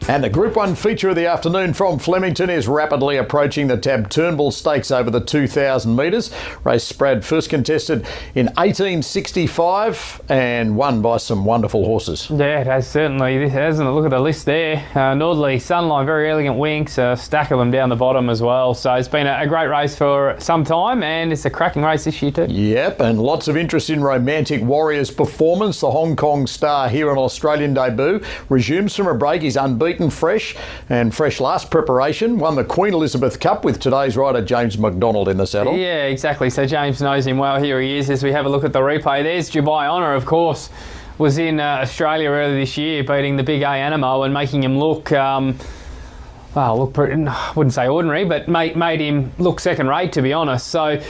And the Group 1 feature of the afternoon from Flemington is rapidly approaching the TAB Turnbull Stakes over the 2,000 metres. Race Brad first contested in 1865 and won by some wonderful horses. Yeah, it has certainly. It hasn't. Look at the list there. Northerly, Sunline, Very Elegant Winks, a stack of them down the bottom as well. So it's been a great race for some time, and it's a cracking race this year too. Yep, and lots of interest in Romantic Warrior's performance. The Hong Kong star here on Australian debut resumes from a break. He's unbeaten, fresh last preparation. Won the Queen Elizabeth Cup with today's rider James McDonald in the saddle. Yeah, exactly. So James knows him well. Here he is as we have a look at the replay. There's Dubai Honour, of course, was in Australia earlier this year, beating the big A Animo and making him look, well, I wouldn't say ordinary, but made him look second rate, to be honest. So,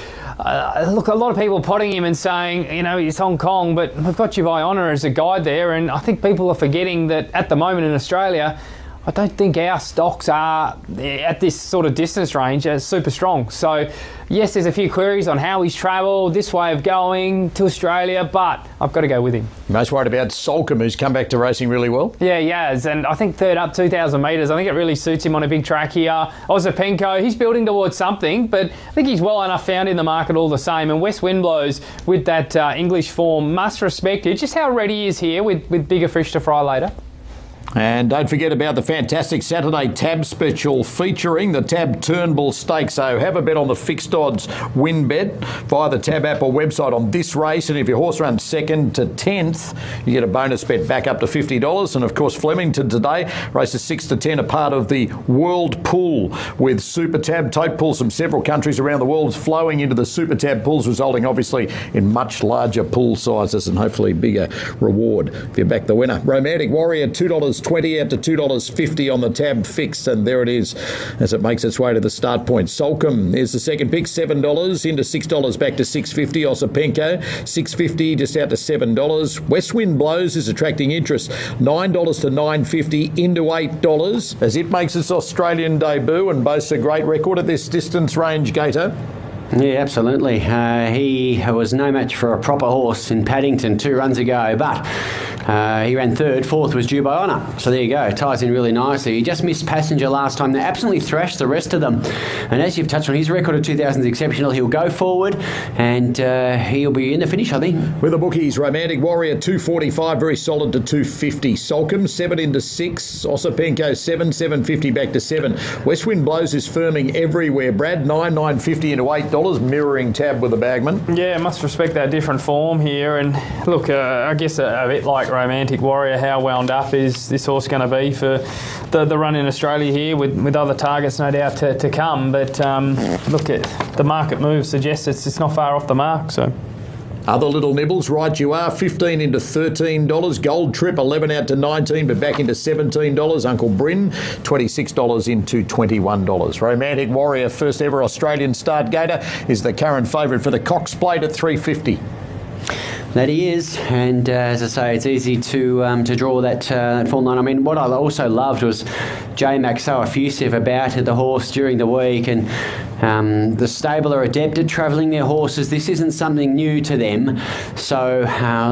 look, a lot of people potting him and saying, you know, he's Hong Kong, but we've got Dubai Honour as a guide there, and I think people are forgetting that at the moment in Australia, I don't think our stocks are at this sort of distance range as super strong. So yes, there's a few queries on how he's travelled, this way of going to Australia, but I've got to go with him. Most worried about Solcombe, who's come back to racing really well. Yeah, he has, and I think third up 2,000 metres. I think it really suits him on a big track here. Ozapenko, he's building towards something, but I think he's well enough found in the market all the same. And West Windblows with that English form must respect it. Just how ready he is here with bigger fish to fry later. And don't forget about the fantastic Saturday TAB special featuring the TAB Turnbull Stakes. So have a bet on the fixed odds win bet via the TAB app or website on this race. And if your horse runs second to 10th, you get a bonus bet back up to $50. And of course, Flemington today, races 6 to 10, a part of the World Pool with Super TAB. Tote pools from several countries around the world flowing into the Super TAB pools, resulting obviously in much larger pool sizes and hopefully bigger reward if you back the winner. Romantic Warrior, $2.20 out to $2.50 on the TAB fix, and there it is as it makes its way to the start point. Solcombe is the second pick, $7 into $6 back to $6.50. Osapenko, $6.50 just out to $7. West Wind Blows is attracting interest, $9 to $9.50 into $8 as it makes its Australian debut and boasts a great record at this distance range, Gator. Yeah, absolutely. He was no match for a proper horse in Paddington 2 runs ago, but he ran third. Fourth was Dubai Honour. So there you go. Ties in really nicely. He just missed Passenger last time. They absolutely thrashed the rest of them. And as you've touched on, his record of 2000 is exceptional. He'll go forward and he'll be in the finish, I think. With the bookies, Romantic Warrior, $2.45, very solid to $2.50. Solcombe, 7 into 6. Osapenko, 7, $7.50 back to 7. West Wind Blows is firming everywhere. Brad, $9.50 into $8. Mirroring TAB with the bagman. Yeah, must respect that different form here. And look, I guess a bit like Romantic Warrior, how wound up is this horse going to be for the run in Australia here with other targets no doubt to come. But look, at the market move suggests it's not far off the mark. So. Other little nibbles, right you are, 15 into $13. Gold Trip, 11 out to 19, but back into $17. Uncle Bryn, $26 into $21. Romantic Warrior, first ever Australian start gator, is the current favourite for the Cox Plate at $3.50. That he is, and as I say, it's easy to draw that full line. I mean, what I also loved was J-Mac so effusive about the horse during the week, and the stable are adept at travelling their horses. This isn't something new to them. So,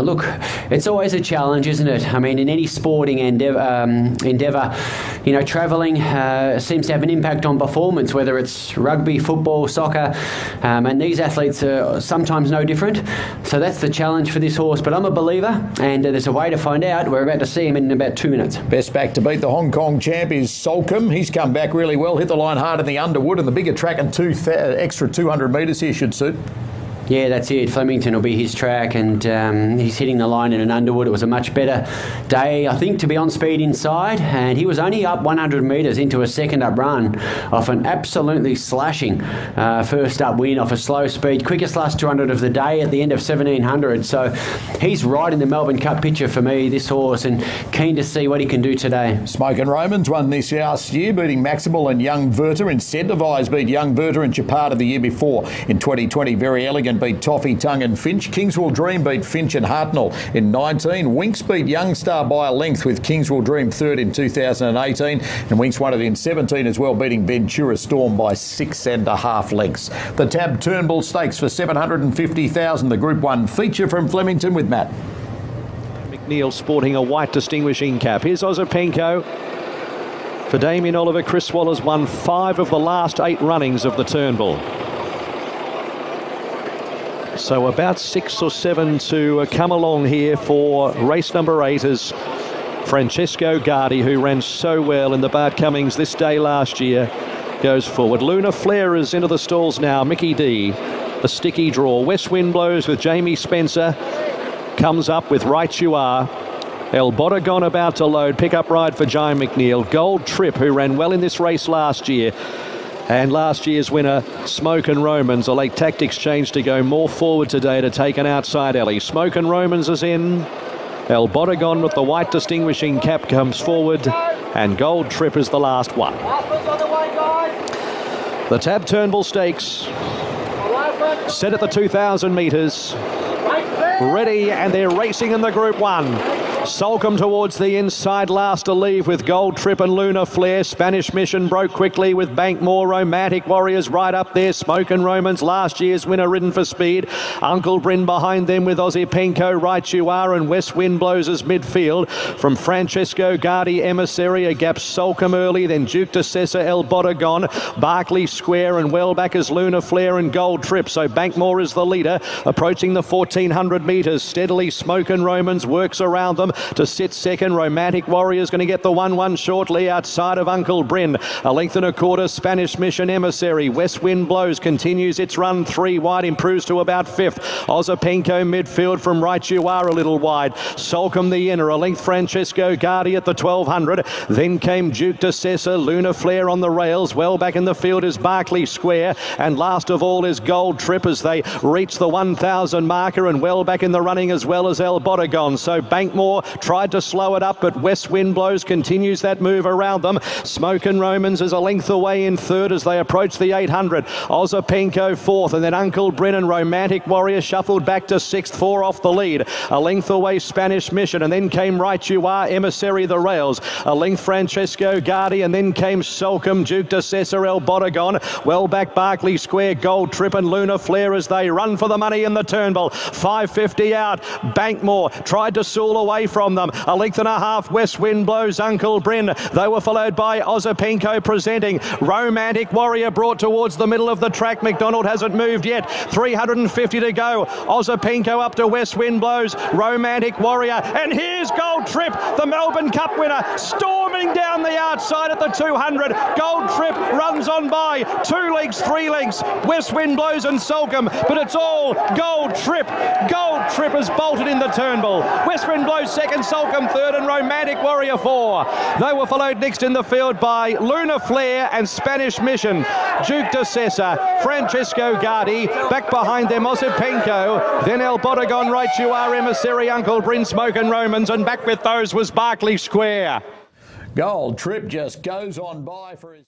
look, it's always a challenge, isn't it? I mean, in any sporting endeavour, you know, travelling seems to have an impact on performance, whether it's rugby, football, soccer, and these athletes are sometimes no different. So that's the challenge for this horse, but I'm a believer, and there's a way to find out. We're about to see him in about 2 minutes. Best back to beat the Hong Kong champ is Solcombe. He's come back really well, hit the line hard in the Underwood, and the bigger track and extra 200 metres here should suit. Yeah, that's it. Flemington will be his track, and he's hitting the line in an Underwood. It was a much better day, I think, to be on speed inside, and he was only up 100 metres into a second up run off an absolutely slashing first up win off a slow speed. Quickest last 200 of the day at the end of 1700. So he's right in the Melbourne Cup picture for me, this horse, and keen to see what he can do today. Smoke and Romans won this last year, beating Maximal and Young Verta. Incentivise beat Young Verta and Chapata the year before. In 2020, Very Elegant beat Toffee, Tongue and Finch. Kingswell Dream beat Finch and Hartnell in 19. Winks beat Youngstar by a length with Kingswell Dream third in 2018. And Winks won it in 17 as well, beating Ventura Storm by 6.5 lengths. The TAB Turnbull Stakes for $750,000. The Group 1 feature from Flemington with Matt. McNeil sporting a white distinguishing cap. Here's Ozapenko. for Damien Oliver. Chris Waller's won 5 of the last 8 runnings of the Turnbull. So about 6 or 7 to come along here for race number 8 as Francesco Guardi, who ran so well in the Bart Cummings this day last year, goes forward. Luna Flare is into the stalls now. Mickey D, a sticky draw. West Wind Blows with Jamie Spencer comes up with Right You Are. El Bodegon about to load. Pickup ride for Jai McNeil. Gold Trip, who ran well in this race last year. And last year's winner, Smoke and Romans. A late tactics change to go more forward today to take an outside alley. Smoke and Romans is in. El Bodegon with the white distinguishing cap comes forward. And Gold Trip is the last one. The Tab Turnbull Stakes set at the 2,000 metres. Ready, and they're racing in the Group 1. Solcombe towards the inside, last to leave with Gold Trip and Luna Flare. Spanish Mission broke quickly with Bankmore. Romantic Warriors right up there. Smoke and Romans, last year's winner, ridden for speed. Uncle Bryn behind them with Aussie Penko. Right You Are, and West Wind Blows as midfield. From Francesco Guardi, Emissary, a gap Solcombe early, then Duke de Sessa, El Bodegon, Barclay Square, and well back as Luna Flare and Gold Trip. So Bankmore is the leader, approaching the 1,400 metres. Steadily Smoke and Romans works around them to sit second. Romantic Warrior's going to get the 1-1 shortly outside of Uncle Bryn. A length and a quarter, Spanish Mission Emissary. West Wind Blows continues its run 3 wide, improves to about 5th. Ozapenko midfield from Right You Are a little wide. Solcombe the inner, a length Francesco Guardi at the 1,200. Then came Duke de Sessa, Luna Flare on the rails. Well back in the field is Barclay Square. And last of all is Gold Trip as they reach the 1,000 marker, and well back in the running as well as El Bodegon. So Bankmore tried to slow it up, but West Wind Blows continues that move around them. Smoke and Romans is a length away in third as they approach the 800. Ozapenko fourth, and then Uncle Bryn and Romantic Warrior shuffled back to 6th, 4 off the lead. A length away Spanish Mission, and then came Right You Are, Emissary the rails. A length Francesco Guardi, and then came Solcombe, Duke de Sessa, El Bodegon. Well back Barclay Square, Gold Trip and Luna Flare as they run for the money in the Turnbull. 5.50 out. Bankmore tried to sool away from them. A length and a half, West Wind Blows, Uncle Bryn. They were followed by Ozapenko presenting. Romantic Warrior brought towards the middle of the track. McDonald hasn't moved yet. 350 to go. Ozapenko up to West Wind Blows. Romantic Warrior. And here's Gold Trip, the Melbourne Cup winner, storming down the outside at the 200. Gold Trip runs on by 2 lengths, 3 lengths. West Wind Blows and Solcombe, but it's all Gold Trip. Gold Trip has bolted in the Turnbull. West Wind Blows second, Solcombe third, and Romantic Warrior 4. They were followed next in the field by Luna Flare and Spanish Mission. Duke de Sessa, Francesco Guardi, back behind them Ozapenko, then El Bodegon, Right You Are, Emissary, Uncle Bryn, Smoke and Romans, and back with those was Barclay Square. Gold Trip just goes on by for his...